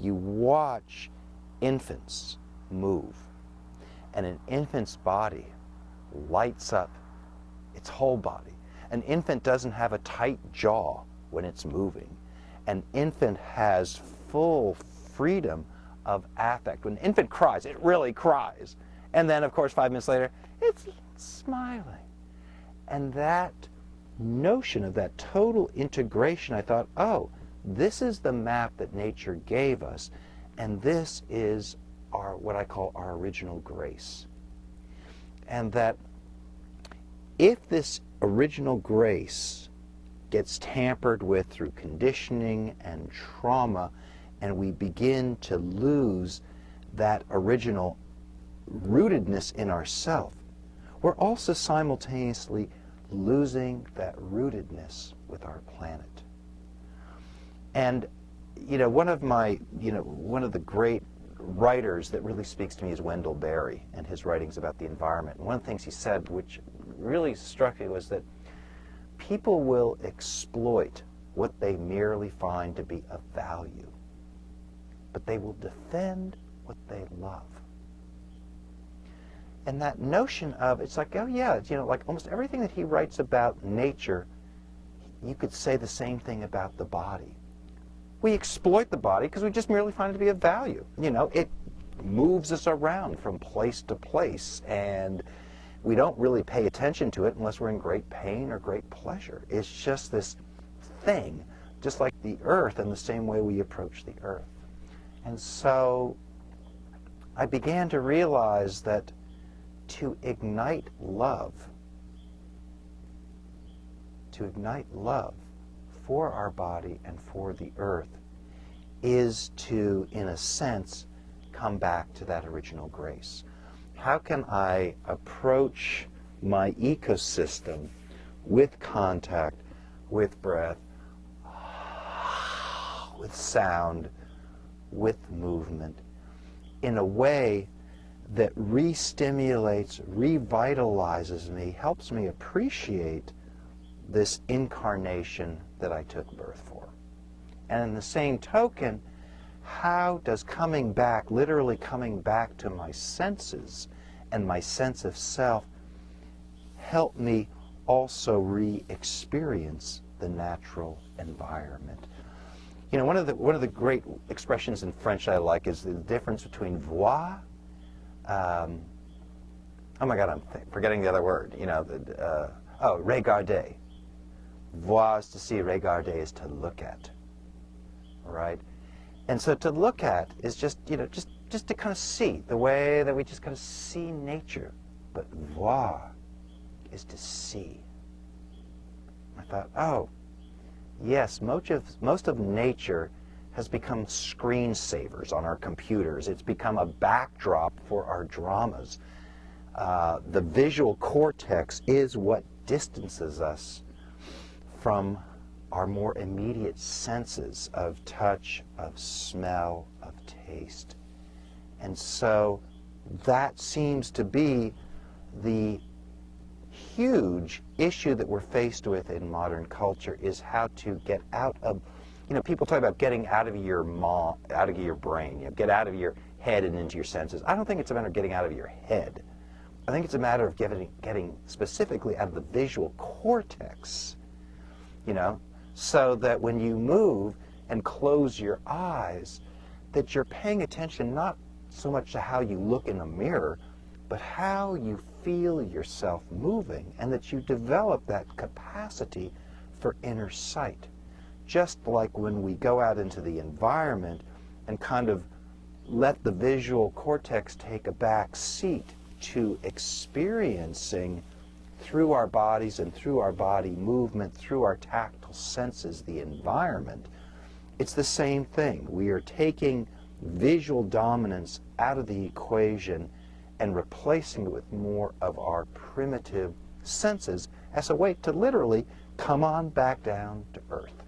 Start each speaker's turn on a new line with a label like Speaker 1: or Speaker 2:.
Speaker 1: you watch infants move, and an infant's body lights up its whole body. An infant doesn't have a tight jaw when it's moving. An infant has full freedom of affect. When an infant cries, it really cries. And then, of course, 5 minutes later, it's smiling. And that notion of that total integration, I thought, oh, this is the map that nature gave us, and this is what I call our original grace. And that if this original grace gets tampered with through conditioning and trauma, and we begin to lose that original rootedness in ourself, we're also simultaneously losing that rootedness with our planet. And one of the great writers that really speaks to me is Wendell Berry and his writings about the environment. And one of the things he said, which really struck me, was that people will exploit what they merely find to be of value, but they will defend what they love. And that notion of, it's like, oh yeah, like almost everything that he writes about nature, you could say the same thing about the body. We exploit the body because we just merely find it to be of value. It moves us around from place to place, and we don't really pay attention to it unless we're in great pain or great pleasure. It's just this thing, just like the earth, in the same way we approach the earth. And so I began to realize that to ignite love for our body and for the earth is to, in a sense, come back to that original grace. How can I approach my ecosystem with contact, with breath, with sound, with movement, in a way that re-stimulates, revitalizes me, helps me appreciate this incarnation that I took birth for? And in the same token, how does coming back, literally coming back to my senses and my sense of self, help me also re-experience the natural environment? One of the great expressions in French I like is the difference between voir, oh my God, I'm forgetting the other word. Regarder. Voir is to see, regarder is to look at. Right? And so to look at is just to kind of see, the way that we just kind of see nature. But voir is to see. I thought, oh, yes, most of nature has become screensavers on our computers. It's become a backdrop for our dramas. The visual cortex is what distances us from our more immediate senses of touch, of smell, of taste. And so that seems to be the huge issue that we're faced with in modern culture, is how to get out of, people talk about getting out of your brain, get out of your head and into your senses. I don't think it's a matter of getting out of your head. I think it's a matter of getting specifically out of the visual cortex, so that when you move and close your eyes, that you're paying attention not so much to how you look in a mirror, but how you feel yourself moving, and that you develop that capacity for inner sight. Just like when we go out into the environment and kind of let the visual cortex take a back seat to experiencing through our bodies and through our body movement, through our tactile senses, the environment, it's the same thing. We are taking visual dominance out of the equation and replacing it with more of our primitive senses as a way to literally come on back down to earth.